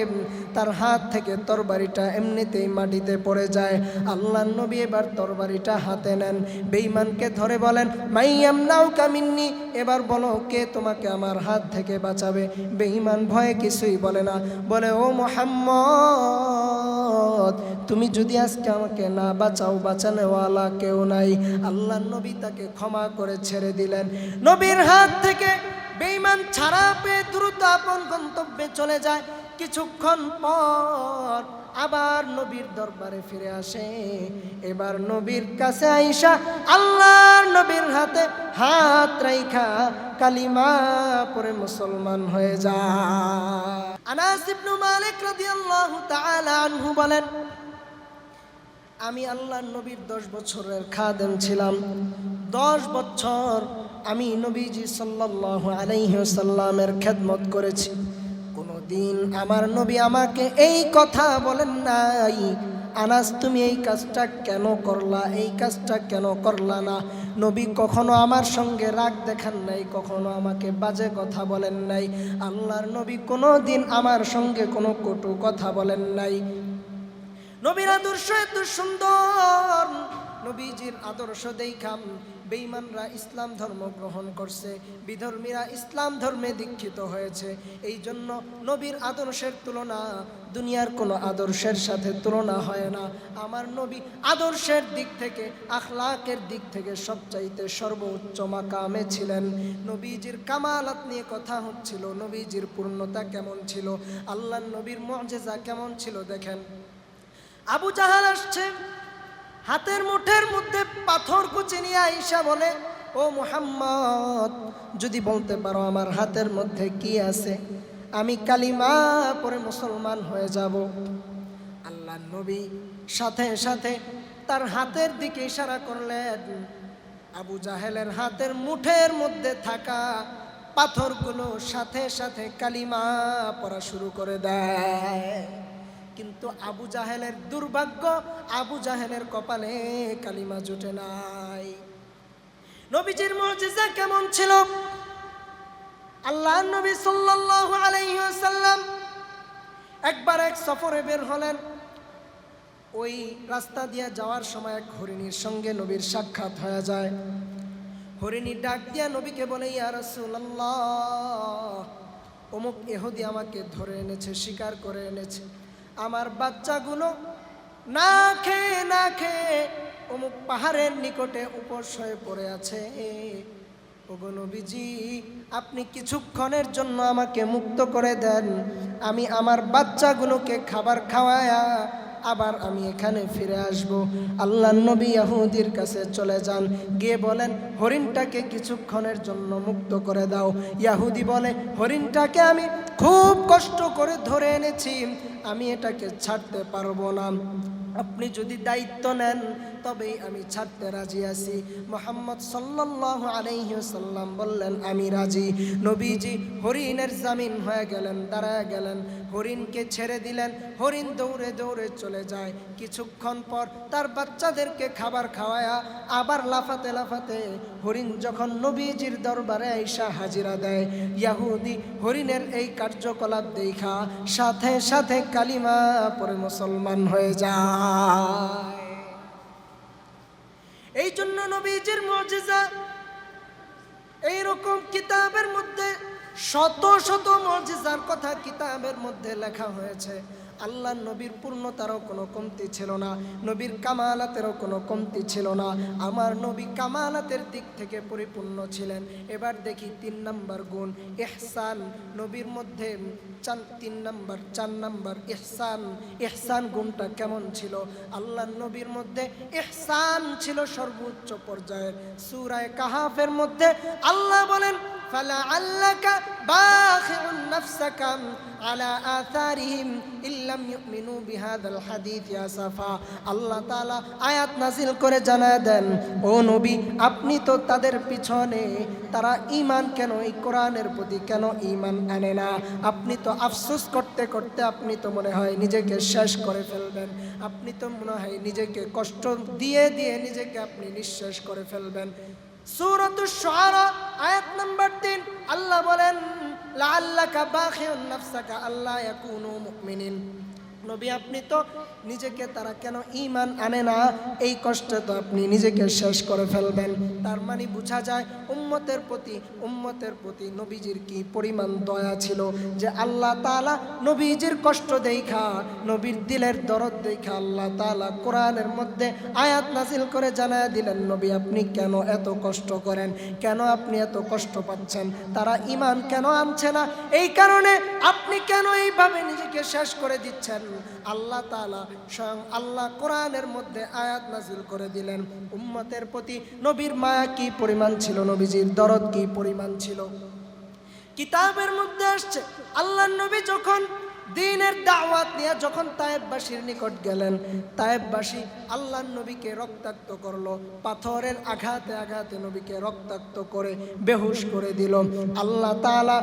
তার হাত থেকে তরবারিটা এমনিতেই মাটিতে পড়ে যায়। আল্লাহর নবী এবার তরবারিটা হাতে নেন, বেঈমানকে ধরে বলেন মাইয়ামনাউকা মিন্নি, এবার বলো কে তোমাকে আমার হাত থেকে বাঁচাবে। বেঈমান ভয়ে কিছুই বলে না, বলে ও মুহাম্মদ, তুমি যদি আজকে আমাকে না বাঁচাও, বাঁচানোওয়ালা কেউ নাই। আল্লাহর নবী তাকে ক্ষমা করে ছেড়ে দিলেন। নবীর হাত থেকে বেঈমান ছাড়া পেয়ে দ্রুত আপন গন্তব্যে চলে যায়। কিছুক্ষণ পর আবার নবীর দরবারে ফিরে আসে। এবার নবীর কাছে আইসা আল্লাহর নবীর হাতে হাত রাইখা কালিমা পড়ে মুসলমান হয়ে যায়। আনাস ইবনে মালিক রাদিয়াল্লাহু তাআলা আনহু বলেন, আমি আল্লাহর নবীর 10 বছরের খাদেম ছিলাম। 10 বছর আমি নবীজি সাল্লাল্লাহু আলাইহি ওয়াসাল্লামের খেদমত করেছি। কোনদিন আমার নবী আমাকে এই কথা বলেন নাই, আনাস তুমি এই কাজটা কেন করলা, এই কাজটা কেন করলা না। নবী কখনো আমার সঙ্গে রাগ দেখান নাই, কখনো আমাকে বাজে কথা বলেন নাই। আল্লাহর নবী কোনোদিন আমার সঙ্গে কোনো কটু কথা বলেন নাই। নবীর আদর্শ এত সুন্দর, নবীজির আদর্শ দেখাম বেঈমানরা ইসলাম ধর্ম গ্রহণ করছে, বিধর্মীরা ইসলাম ধর্মে দীক্ষিত হয়েছে। এই জন্য নবীর আদর্শের তুলনা দুনিয়ার কোনো আদর্শের সাথে তুলনা হয় না। আমার নবী আদর্শের দিক থেকে, আখলাকের দিক থেকে সবচাইতে সর্বোচ্চ মাকামে ছিলেন। নবীজির কামালাত নিয়ে কথা হচ্ছিল, নবীজির পূর্ণতা কেমন ছিল, আল্লাহর নবীর মুআজিজা কেমন ছিল। দেখেন, আবু জাহাল আসছে, হাতের মুঠের মধ্যে পাথর কুচি নিয়ে আইসা বলে, ও মুহাম্মদ, যদি বলতে পারো আমার হাতের মধ্যে কি আছে, আমি কালিমা পড়ে মুসলমান হয়ে যাব। আল্লাহর নবী সাথে সাথে তার হাতের দিকে ইশারা করলেন। আবু জাহেলের হাতের মুঠের মধ্যে থাকা পাথরগুলো সাথে সাথে কালিমা পড়া শুরু করে দেয়। কিন্তু আবু জাহেলের দুর্ভাগ্য, আবু জাহেলের কপালে কালিমা জুটে নাই। নবীজির মুআজিজা কেমন ছিল, আল্লাহর নবী সাল্লাল্লাহু আলাইহি ওয়াসাল্লাম একবার এক সফরে বের হলেন। ওই রাস্তা দিয়ে যাওয়ার সময় এক হরিণীর সঙ্গে নবীর সাক্ষাৎ হয়ে যায়। হরিণী ডাক দিয়া নবীকে বলে, ইয়া রাসূলুল্লাহ, অমুক ইহুদি আমাকে ধরে এনেছে, শিকার করে এনেছে, আমার বাচ্চাগুলো না খেয়ে অমুক পাহাড়ের নিকটে উপোস হয়ে পড়ে আছে। ওগো নবীজি, আপনি কিছুক্ষণের জন্য আমাকে মুক্ত করে দেন, আমি আমার বাচ্চাগুলোকে খাবার খাওয়ায়া আবার আমি এখানে ফিরে আসব। আল্লাহর নবী ইহুদির কাছে চলে যান, গিয়ে বলেন, হরিণটাকে কিছুক্ষণের জন্য মুক্ত করে দাও। ইহুদি বলে, হরিণটাকে আমি খুব কষ্ট করে ধরে এনেছি, আমি এটাকে ছাড়তে পারবো না, আপনি যদি দায়িত্ব নেন তবেই আমি ছাড়তে রাজি আছি। মুহাম্মদ সাল্লাল্লাহু আলাইহি ওয়াসাল্লাম বললেন, আমি রাজি। নবীজি হরিণের জামিন হয়ে গেলেন, দাঁড়ায় গেলেন, হরিণকে ছেড়ে দিলেন। হরিণ দৌড়ে দৌড়ে চলে যায়। কিছুক্ষণ পর তার বাচ্চাদেরকে খাবার খাওয়ায়া আবার লাফাতে লাফাতে হরিণ যখন নবীজির দরবারে আইসা হাজিরা দেয়, ইহুদি হরিণের এই কার্যকলাপ দেখা সাথে সাথে কালিমা পড়ে মুসলমান হয়ে যায়। এই জন্য নবীজির মুআজিজা এইরকম কিতাবের মধ্যে শত শত মুআজিজার কথা কিতাবের মধ্যে লেখা হয়েছে। আল্লাহর নবীর পূর্ণতারও কোনো কমতি ছিল না, নবীর কামালাতেরও কোনো কমতি ছিল না। আমার নবী কামালাতের দিক থেকে পরিপূর্ণ ছিলেন। এবার দেখি 3 নম্বর গুণ, ইহসান। নবীর মধ্যে 4 নম্বর ইহসান। ইহসান গুণটা কেমন ছিল? আল্লাহর নবীর মধ্যে ইহসান ছিল সর্বোচ্চ পর্যায়ের। সূরা কাহাফের মধ্যে আল্লাহ বলেন, ফালাআল্লাকা বাখিউন নাফসাকা আলা আথারিহিম ইল্লাম ইউমিনু বিহাদাল হাদিস আসাফা। আল্লাহ তাআলা আয়াত নাযিল করে জানায় দেন, ও নবী, আপনি তো তাদের পিছনে, তারা ঈমান কেন, এই কোরআনের প্রতি কেন ঈমান আনে না, আপনি তো আফসোস করতে করতে আপনি তো মনে হয় নিজেকে শেষ করে ফেলবেন, আপনি তো মনে হয় নিজেকে কষ্ট দিয়ে দিয়ে নিজেকে আপনি নিঃশেষ করে ফেলবেন। সূরাতুশ শুআরা আয়াত নাম্বার 3 আল্লাহ বলেন, লাআল্লাকা বাখিউন নাফসাকা আল্লা ইয়াকুনু মুমিনিন। নবী আপনি তো নিজেকে, তারা কেন ঈমান আনে না, এই কষ্টে তো আপনি নিজেকে শেষ করে ফেলবেন। তার মানে বোঝা যায় উম্মতের প্রতি নবীজির কি পরিমাণ দয়া ছিল, যে আল্লাহ তাআলা নবীজির কষ্ট দেখা, নবীর দিলের দরদ দেখা আল্লাহ তাআলা কোরআনের মধ্যে আয়াত নাযিল করে জানায় দিলেন, নবী আপনি কেন এত কষ্ট করেন, কেন আপনি এত কষ্ট পাচ্ছেন, তারা ঈমান কেন আনছে না, এই কারণে আপনি কেন এইভাবে নিজেকে শেষ করে দিচ্ছেন। আল্লাহ তাআলা স্বয়ং আল্লাহ কোরআনের মধ্যে আয়াত নাযিল করে দিলেন, উম্মতের প্রতি নবীর মায়া কি পরিমাণ ছিল, নবীজির দরদ কি পরিমাণ ছিল। কিতাবের মধ্যে আসছে আল্লাহর নবী যখন দ্বীনের দাওয়াত নিয়ে যখন তায়েফবাসীর নিকট গেলেন, তায়েফবাসী আল্লাহর নবীকে রক্তাক্ত করলো, পাথরের আঘাতে আঘাতে নবীকে রক্তাক্ত করে বেহুশ করে দিল। আল্লাহ তাআলা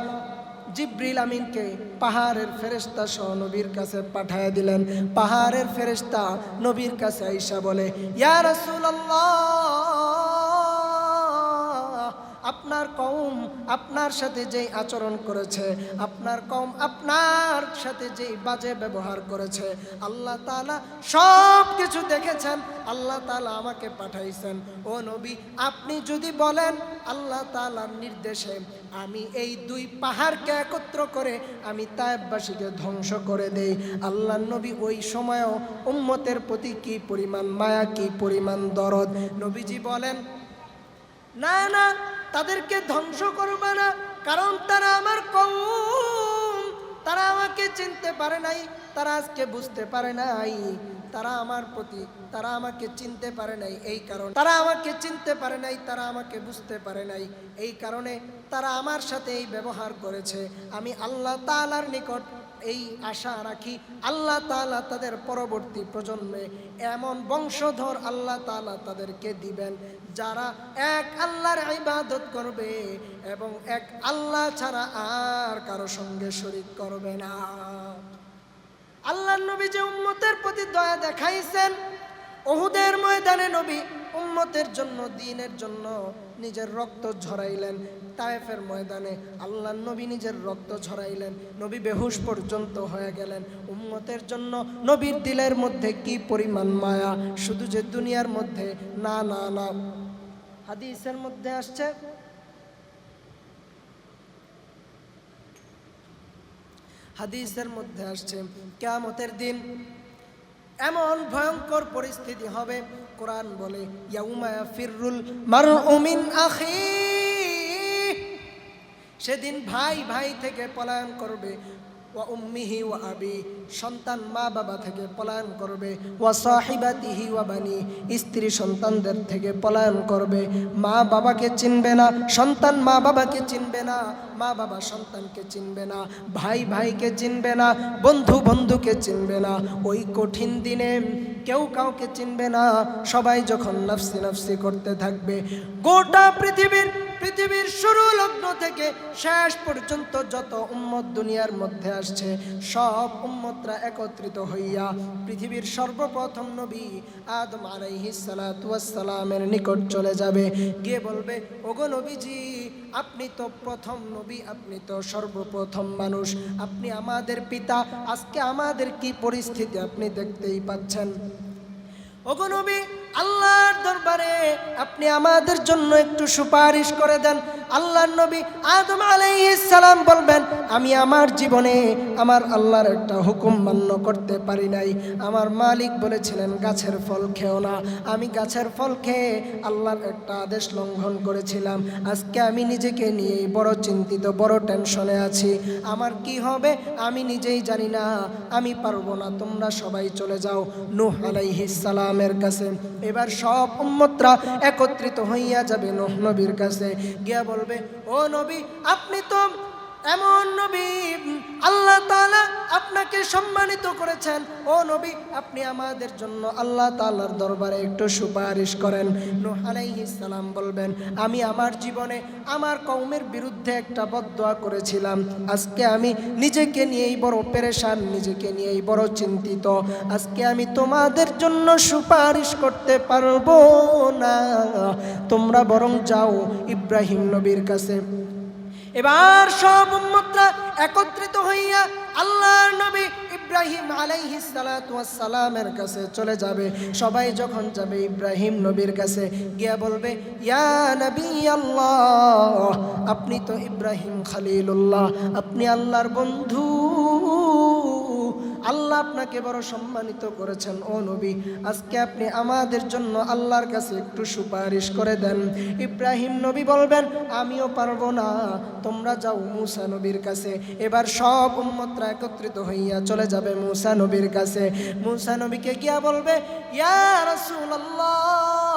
জিবরিল আমিনকে পাহাড়ের ফেরেশতা সহ নবীর কাছে পাঠিয়ে দিলেন। পাহাড়ের ফেরেশতা নবীর কাছে আইসা বলে, ইয়া রাসূলুল্লাহ, আপনার কওম আপনার সাথে যেই আচরণ করেছে, আপনার কওম আপনার সাথে যেই বাজে ব্যবহার করেছে, আল্লাহ তাআলা সব কিছু দেখেছেন, আল্লাহ তাআলা আমাকে পাঠাইছেন। ও নবী, আপনি যদি বলেন আল্লাহ তাআলার নির্দেশে আমি এই দুই পাহাড়কে একত্র করে আমি তায়েফবাসীকে ধ্বংস করে দেই। আল্লাহর নবী ওই সময়ও উম্মতের প্রতি কি পরিমাণ মায়া, কি পরিমাণ দরদ। নবীজি বলেন, না না, তাদেরকে ধ্বংস করবে না, কারণ তারা আমার কওম, তারা আমাকে চিনতে পারে নাই, তারা আজকে বুঝতে পারে নাই, তারা আমার প্রতি, তারা আমাকে চিনতে পারে নাই, এই কারণে তারা আমাকে চিনতে পারে নাই, তারা আমাকে বুঝতে পারে নাই, এই কারণে তারা আমার সাথে এই ব্যবহার করেছে। আমি আল্লাহ তাআলার নিকট এই আশা রাখি, আল্লাহ তাআলা তাদের পরবর্তী প্রজন্মে এমন বংশধর আল্লাহ তাআলা তাদেরকে দিবেন, যারা এক আল্লাহর ইবাদত করবে এবং এক আল্লাহ ছাড়া আর কারো সঙ্গে শরীক করবে না। আল্লাহর নবী যে উম্মতের প্রতি দয়া দেখাইছেন, উহুদের ময়দানে নবী উম্মতের জন্য, দ্বীনের জন্য নিজের রক্ত ঝরাইলেন। তায়েফের ময়দানে আল্লাহর নবী নিজের রক্ত ঝরাইলেন, নবী বেহুশ পর্যন্ত হয়ে গেলেন উম্মতের জন্য। নবীর দিলের মধ্যে কি পরিমাণ মায়া, শুধু যে দুনিয়ার মধ্যে না না না, হাদিসের মধ্যে আসছে, হাদিসের মধ্যে আসছে কিয়ামতের দিন এমন ভয়ঙ্কর পরিস্থিতি হবে, কোরআন বলে ইয়াউমা ইয়াফিরুল মারউ মিন আখিহি, সেদিন ভাই ভাই থেকে পলায়ন করবে, ওয়া উম্মিহি ওয়া আবি, সন্তান মা বাবা থেকে পলায়ন করবে, ওয়া সাহিবাতিহি ওয়া বানি, স্ত্রী সন্তানদের থেকে পলায়ন করবে। মা বাবাকে চিনবে না, সন্তান মা বাবাকে চিনবে না, মা বাবা সন্তানকে চিনবে না, ভাই ভাইকে চিনবে না, বন্ধু বন্ধুকে চিনবে না। ওই কঠিন দিনে কেউ কাউকে চিনবে না, সবাই যখন নফসি নফসি করতে থাকবে। গোটা পৃথিবীর শুরু লগ্ন থেকে শেষ পর্যন্ত যত উম্মত দুনিয়ার মধ্যে আসছে, সব উম্মতরা একত্রিত হইয়া পৃথিবীর সর্বপ্রথম নবী আদম আলাইহিস সালাতু ওয়াস সালামের নিকট চলে যাবে, গিয়ে বলবে, ওগো নবীজি, আপনি তো প্রথম নবী, আপনি তো সর্বপ্রথম মানুষ, আপনি আমাদের পিতা, আজকে আমাদের কি পরিস্থিতি আপনি দেখতেই পাচ্ছেন। ওগো নবী, আল্লাহর দরবারে আপনি আমাদের জন্য একটু সুপারিশ করে দেন। আল্লাহর নবী আদম আলাইহিস সালাম বলবেন, আমি আমার জীবনে আমার আল্লাহর একটা হুকুম মান্য করতে পারি নাই, আমার মালিক বলেছিলেন গাছের ফল খেও না, আমি গাছের ফল খেয়ে আল্লাহর একটা আদেশ লঙ্ঘন করেছিলাম। আজকে আমি নিজেকে নিয়েই বড় চিন্তিত, বড় টেনশনে আছি, আমার কি হবে আমি নিজেই জানি না, আমি পারবো না, তোমরা সবাই চলে যাও নূহ আলাইহিস সালামের কাছে। এবার সব উম্মতরা একত্রিত হইয়া যাবে নূহ নবীর কাছে, গিয়া বলবে, ও নবী, আপনি তো এমন নবী, আল্লাহ তাআলা আপনাকে সম্মানিত করেছেন, ও নবী, আপনি আমাদের জন্য আল্লাহ তাআলার দরবারে একটু সুপারিশ করেন। নূহ আলাইহিস সালাম বলবেন, আমি আমার জীবনে আমার কওমের বিরুদ্ধে একটা বদদোয়া করেছিলাম, আজকে আমি নিজেকে নিয়েই বড় পেরেশান, নিজেকে নিয়েই বড় চিন্তিত, আজকে আমি তোমাদের জন্য সুপারিশ করতে পারবো না, তোমরা বরং যাও ইব্রাহিম নবীর কাছে। এবার সব উম্মতরা একত্রিত হইয়া আল্লাহর নবী ইব্রাহিম আলাইহিস সালাতু ওয়াস সালামের কাছে চলে যাবে। সবাই যখন যাবে ইব্রাহিম নবীর কাছে গিয়া বলবে, ইয়া নবী আল্লাহ, আপনি তো ইব্রাহিম খলিলুল্লাহ, আপনি আল্লাহর বন্ধু, আল্লাহ আপনাকে বড় সম্মানিত করেছেন। ও নবী, আজকে আপনি আমাদের জন্য আল্লাহর কাছে একটু সুপারিশ করে দেন। ইব্রাহিম নবী বলবেন, আমিও পারবো না, তোমরা যাও মূসা নবীর কাছে। এবার সব উম্মতরা একত্রিত হইয়া চলে যাবে মূসা নবীর কাছে। মূসা নবীকে গিয়া বলবে, ইয়া রাসূলুল্লাহ,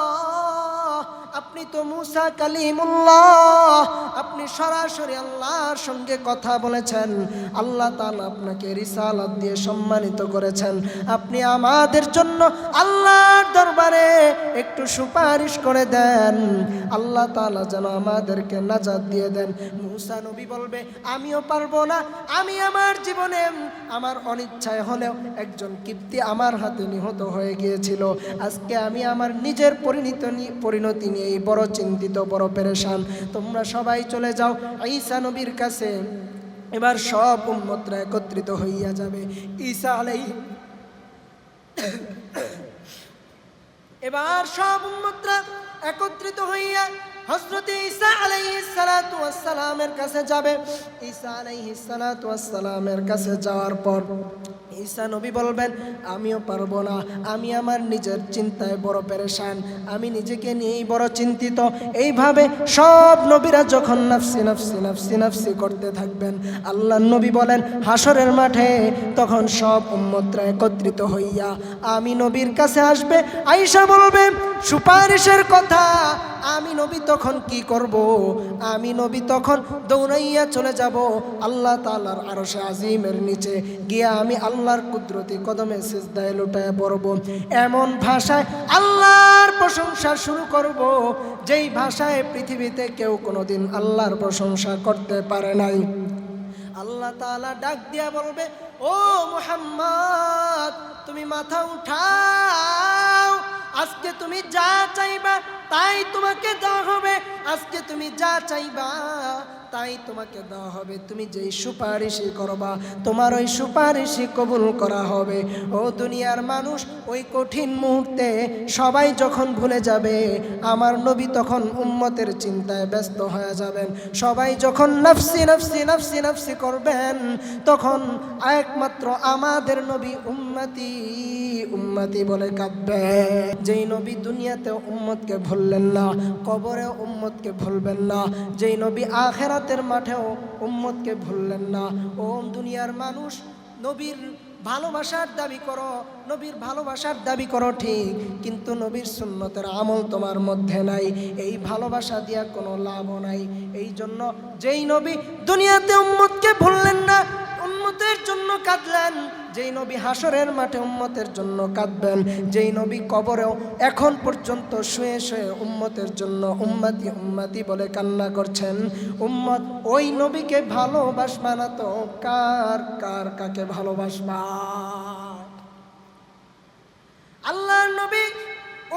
আপনি তো মূসা কালিমুল্লাহ, আপনি সরাসরি আল্লাহর সঙ্গে কথা বলেছেন, আল্লাহ তাআলা আপনাকে রিসালাত দিয়ে সম্মানিত করেছেন, আপনি আমাদের জন্য আল্লাহর দরবারে একটু সুপারিশ করে দেন, আল্লাহ তাআলা যেন আমাদেরকে নাজাত দিয়ে দেন। মূসা নবী বলবে, আমিও পারবো না, আমি আমার জীবনে আমার অনিচ্ছায় হলেও একজন কিপ্তি আমার হাতে নিহত হয়ে গিয়েছিল, আজকে আমি আমার নিজের পরিণতি নিয়ে বড় চিন্তিত, বড় পেরেশান, তোমরা সবাই চলে যাও ঈসা নবীর কাছে। এবার সব উম্মতরা একত্রিত হইয়া যাবে ঈসা আলাইহিস, এবার সব উম্মতরা একত্রিত হইয়া হযরত ঈসা আলাইহিস সালাতু ওয়াস সালামের কাছে যাবে। ঈসা আলাইহিস সালাতু ওয়াস সালামের কাছে যাওয়ার পর ঈসা নবী বলবেন, আমিও পারবো না, আমি আমার নিজের চিন্তায় বড় পেরেশান, আমি নিজেকে নিয়েই বড় চিন্তিত। এইভাবে সব নবীরা যখন নাফসি নাফসি নাফসি নাফসি করতে থাকবেন, আল্লাহর নবী বলেন হাসরের মাঠে তখন সব উম্মতরা একত্রিত হইয়া আমি নবীর কাছে আসবে। আয়েশা বলবে, সুপারিশের কথা। আমি নবী তখন কি করব? আমি নবী তখন দৌড়াইয়া চলে যাব আল্লাহ তাআলার আরশে আজিমের নিচে গিয়া আমি আল্লাহর কুদরতি কদমে সিজদায় লুটায় পড়ব। এমন ভাষায় আল্লাহর প্রশংসা শুরু করব যেই ভাষায় পৃথিবীতে কেউ কোনোদিন আল্লাহর প্রশংসা করতে পারে নাই। আল্লাহ তাআলা ডাক দিয়া বলবে, ও মুহাম্মদ, তুমি মাথা উঠাও, আজকে তুমি যা চাইবা তাই তোমাকে দেওয়া হবে, আজকে তুমি যা চাইবা তাই তোমাকে দেওয়া হবে, তুমি যেই সুপারিশই করবা তোমার ওই সুপারিশই কবুল করা হবে। ও দুনিয়ার মানুষ, ওই কঠিন মুহূর্তে সবাই যখন ভুলে যাবে, আমার নবী তখন উম্মতের চিন্তায় ব্যস্ত হয়ে যাবেন, সবাই যখন নাফসি নাফসি নাফসি নাফসি করবেন, তখন একমাত্র আমাদের নবী উম্মতি উম্মতি বলে কাঁদবে। যেই নবী দুনিয়াতে উম্মতকে ভুললেন না, কবরে উম্মতকে ভুলবেন না, যেই নবী আখিরাতের মাঠেও উম্মতকে ভুললেন না। ও দুনিয়ার মানুষ, নবীর ভালোবাসার দাবি করো, নবীর ভালোবাসার দাবি করো ঠিক, কিন্তু নবীর সুন্নতের আমল তোমার মধ্যে নাই, এই ভালোবাসা দিয়া কোনো লাভও নাই। এই জন্য যেই নবী দুনিয়াতে উম্মতকে ভুললেন না, উম্মতের জন্য কাঁদলেন, যেই নবী হাসরের মাঠে উম্মতের জন্য কাঁদবেন, যেই নবী কবরেও এখন পর্যন্ত শুয়ে শুয়ে উম্মতের জন্য উম্মতি উম্মতি বলে কান্না করছেন, উম্মত ওই নবীকে ভালোবাসবা না তো কার কার কাকে ভালোবাসবা? আল্লাহর নবী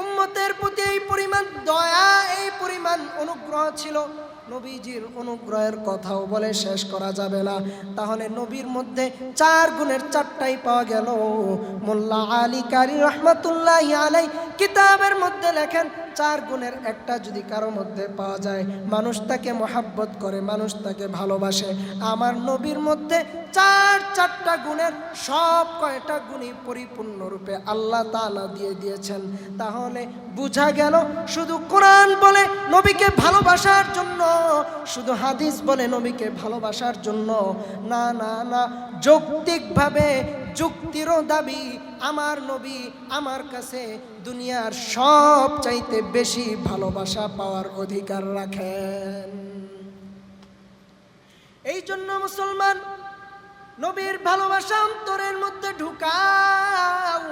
উম্মতের প্রতি এই পরিমাণ দয়া, এই পরিমাণ অনুগ্রহ ছিল, নবীজির অনুগ্রহের কথাও বলে শেষ করা যাবে না। তাহলে নবীর মধ্যে 4 গুণের 4টাই পাওয়া গেল। মোল্লা আলী কারি রহমাতুল্লাহি আলাইহি কিতাবের মধ্যে লেখেন, 4 গুণের একটা যদি কারো মধ্যে পাওয়া যায়, মানুষ তাকে মহাব্বত করে, মানুষ তাকে ভালোবাসে। আমার নবীর মধ্যে 4টা গুণের সব কয়টা গুণই পরিপূর্ণরূপে আল্লাহ তাআলা দিয়ে দিয়েছেন। তাহলে বুঝা গেল, শুধু কোরআন বলে নবীকে ভালোবাসার জন্য, শুধু হাদিস বলে নবীকে ভালোবাসার জন্য না, না না, যৌক্তিকভাবে যুক্তিরও দাবি, আমার নবী আমার কাছে দুনিয়ার সব চাইতে বেশি ভালোবাসা পাওয়ার অধিকার রাখেন। এই জন্য মুসলমান, নবীর ভালোবাসা অন্তরের মধ্যে ঢুকাও,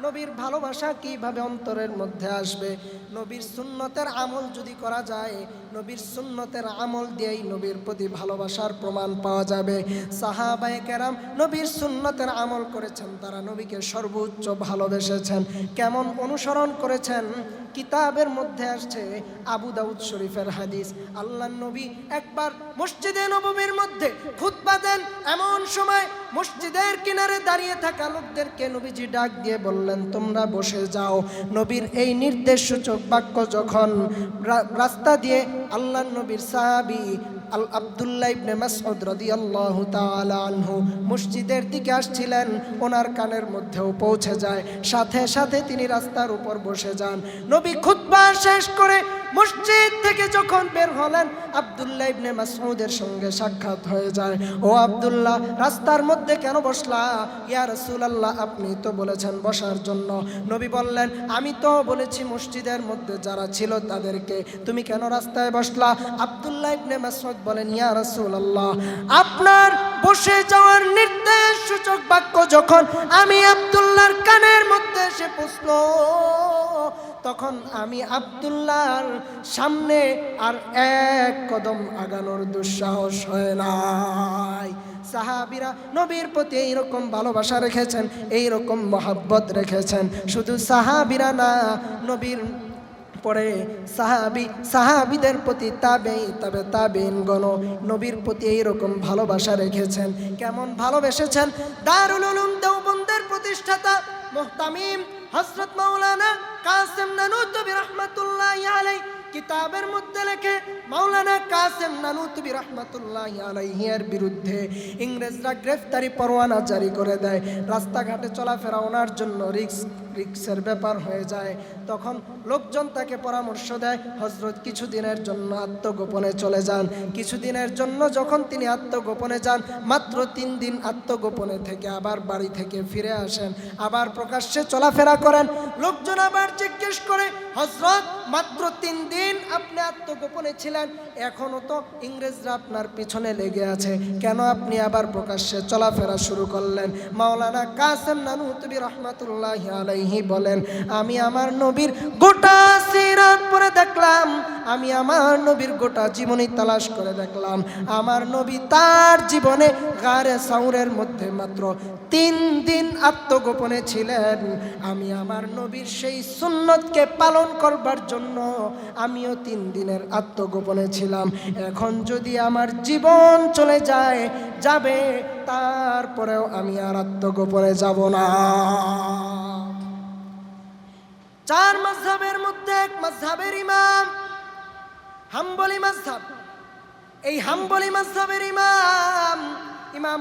নবীর ভালোবাসা কিভাবে অন্তরের মধ্যে আসবে? নবীর সুন্নতের আমল যদি করা যায়, নবীর সুন্নতের আমল দিয়েই নবীর প্রতি ভালোবাসার প্রমাণ পাওয়া যাবে। সাহাবায়ে কেরাম নবীর সুন্নতের আমল করেছেন, তারা নবীকে সর্বোচ্চ ভালোবেসেছেন। কেমন অনুসরণ করেছেন? কিতাবের মধ্যে আসছে, আবু দাউদ শরীফের হাদিস, আল্লাহর নবী একবার মসজিদে নববীর মধ্যে খুতবা দেন। এমন সময় মসজিদের কিনারে দাঁড়িয়ে থাকা লোকদেরকে নবীজি ডাক দিয়ে বললেন, তোমরা বসে যাও। নবীর এই নির্দেশ সূচক বাক্য যখন রাস্তা দিয়ে আল্লাহর নবীর সাহাবী আব্দুল্লাহ ইবনে মাসউদ রাদিয়াল্লাহু তাআলা আনহু মসজিদের দিকে আসছিলেন, ওনার কানের মধ্যেও পৌঁছে যায়। সাথে সাথে তিনি রাস্তার উপর বসে যান। নবী খুতবা শেষ করে মসজিদ থেকে যখন বের হলেন, আব্দুল্লাহ ইবনে মাসউদের সঙ্গে সাক্ষাৎ হয়ে যায়। ও আব্দুল্লাহ, রাস্তার মধ্যে কেন বসলা? ইয়া রাসূলুল্লাহ, আপনি তো বলেছেন বসার জন্য। নবী বললেন, আমি তো বলেছি মসজিদের মধ্যে যারা ছিল তাদেরকে, তুমি কেন রাস্তায় বসলা? আব্দুল্লাহ ইবনে মাসউদ বলেন, ইয়া রাসূলুল্লাহ, আপনার বসে যাওয়ার নির্দেশ সূচক বাক্য যখন আমি আব্দুল্লাহর কানের মধ্যে এসে পৌঁছলো, তখন আমি আব্দুল্লাহর সামনে আর এক কদম আগানোর দুঃসাহস হয় নাই। সাহাবীরা নবীর প্রতি এইরকম ভালোবাসা রেখেছেন, এইরকম মহব্বত রেখেছেন। শুধু সাহাবীরা না, নবীর পরে সাহাবীদের প্রতি তাবেঈনগণ নবীর প্রতি এইরকম ভালোবাসা রেখেছেন। কেমন ভালোবেসেছেন? দারুল উলুম দেওবন্দের প্রতিষ্ঠাতা মুহতামিম হযরত মাওলানা কাসেম নানুতুবি রাহমাতুল্লাহি আলাইহি কিতাবের মধ্যে লেখে, মাওলানা কাসেম নানুতুবি রাহমাতুল্লাহি আলাইহি এর বিরুদ্ধে ইংরেজরা গ্রেফতারি পরোয়ানা জারি করে দেয়। রাস্তাঘাটে চলাফেরা ওনার জন্য রিক্সের ব্যাপার হয়ে যায়। তখন লোকজন তাকে পরামর্শ দেয়, হযরত কিছুদিনের জন্য আত্মগোপনে চলে যান। কিছুদিনের জন্য যখন তিনি আত্মগোপনে যান, মাত্র 3 দিন আত্মগোপনে থেকে আবার বাড়ি থেকে ফিরে আসেন, আবার প্রকাশ্যে চলাফেরা করেন। লোকজন আবার জিজ্ঞেস করে, হযরত, মাত্র 3 দিন আপনি আত্মগোপনে ছিলেন, এখনো তো ইংরেজরা আপনার পিছনে লেগে আছে, কেন আপনি আবার প্রকাশ্যে চলাফেরা শুরু করলেন? মাওলানা কাসেম নানুতুবি রাহমাতুল্লাহি আলাইহি বলেন, আমি আমার নবীর গোটা সিরাত পড়ে দেখলাম, আমি আমার নবীর গোটা জীবনী তালাশ করে দেখলাম, আমার নবী তার জীবনে গারে সাউরের মধ্যে মাত্র 3 দিন আত্মগোপনে ছিলেন। আমি আমার নবীর সেই সুন্নতকে পালন করবার জন্য আমিও 3 দিনের আত্মগোপনে ছিলাম। এখন যদি আমার জীবন চলে যাবে, তারপরেও আমি আর আত্মগোপনে যাব না। 4 মাযহাবের মধ্যে এক মাযহাবের ইমাম হাম্বলি মাযহাব। এই হাম্বলি মাযহাবের ইমাম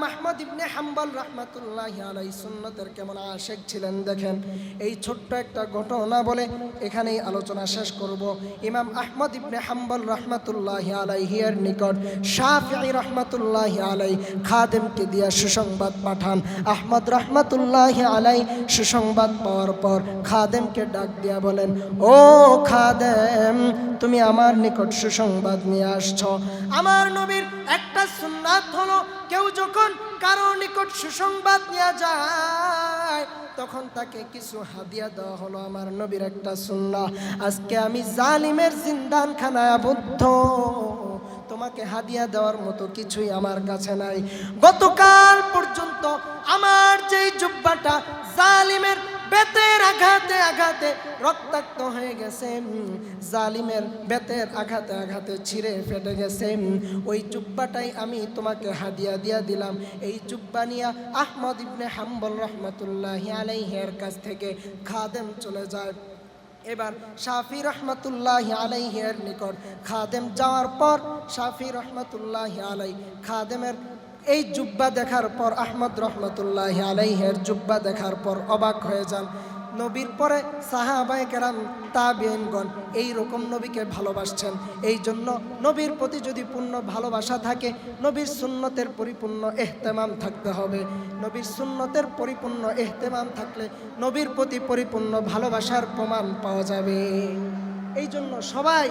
আহমদ ইবনে হাম্বল রাহমাতুল্লাহি আলাইহি সুন্নতের কেমন আশিক ছিলেন দেখেন। এই ছোট্ট একটা ঘটনা বলে এখানেই আলোচনা শেষ করব। ইমাম আহমদ ইবনে হাম্বল রাহমাতুল্লাহি আলাইহি এর নিকট শাফিঈ রাহমাতুল্লাহি আলাইহি খাদেমকে দিয়া সুসংবাদ পাঠান। আহমদ রাহমাতুল্লাহি আলাইহি সুসংবাদ পাওয়ার পর খাদেমকে ডাক দিয়া বলেন, ও খাদেম, তুমি আমার নিকট সুসংবাদ নিয়ে আসছো। আমার নবীর একটা সুন্নাত হলো, কেউ যখন কারো নিকট সুসংবাদ নিয়ে যায় তখন তাকে কিছু হাদিয়া দেওয়া হলো আমার নবীর একটা সুন্নাহ। আজকে আমি জালিমের জিন্দানখানায় আবদ্ধ, তোমাকে হাদিয়া দেওয়ার মতো কিছুই আমার কাছে নাই। গতকাল পর্যন্ত আমার যেই জুব্বাটা জালিমের বেতের আঘাতে আঘাতে রক্তাক্ত হয়ে গেছে, জালিমের বেতের আঘাতে আঘাতে ছিঁড়ে ফেটে গেছে, ওই জুব্বাটাই আমি তোমাকে হাদিয়া দিয়া দিলাম। এই জুব্বা নিয়া আহমদ ইবনে হাম্বল রাহমাতুল্লাহি আলাইহির কাছ থেকে খাদেম চলে যায়। এবার শাফি রহমাতুল্লাহি আলাইহি এর নিকট খাদেম যাওয়ার পর শাফি রহমাতুল্লাহি আলাইহি খাদেমের এই জুব্বা দেখার পর, আহমদ রহমাতুল্লাহি আলাইহির জুব্বা দেখার পর অবাক হয়ে যান। নবীর পরে সাহাবায়ে কেরাম তাবেঈনগণ এই রকম নবীকে ভালোবাসছেন। এই জন্য নবীর প্রতি যদি পূর্ণ ভালোবাসা থাকে, নবীর সুন্নতের পরিপূর্ণ ইহতেমাম থাকতে হবে। নবীর সুন্নতের পরিপূর্ণ ইহতেমাম থাকলে নবীর প্রতি পরিপূর্ণ ভালোবাসার প্রমাণ পাওয়া যাবে। এই জন্য সবাই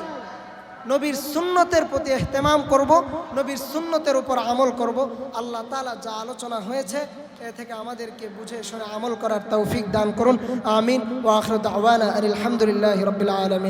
নবীর সুন্নতের প্রতি ইহতেমাম করব, নবীর সুন্নতের উপর আমল করব। আল্লাহ তাআলা যা আলোচনা হয়েছে এ থেকে আমাদেরকে বুঝে শুনে আমল করার তৌফিক দান করুন। আমিন। ওয়া আখিরু দাওয়ানা আলহামদুলিল্লাহি রাব্বিল আলামিন।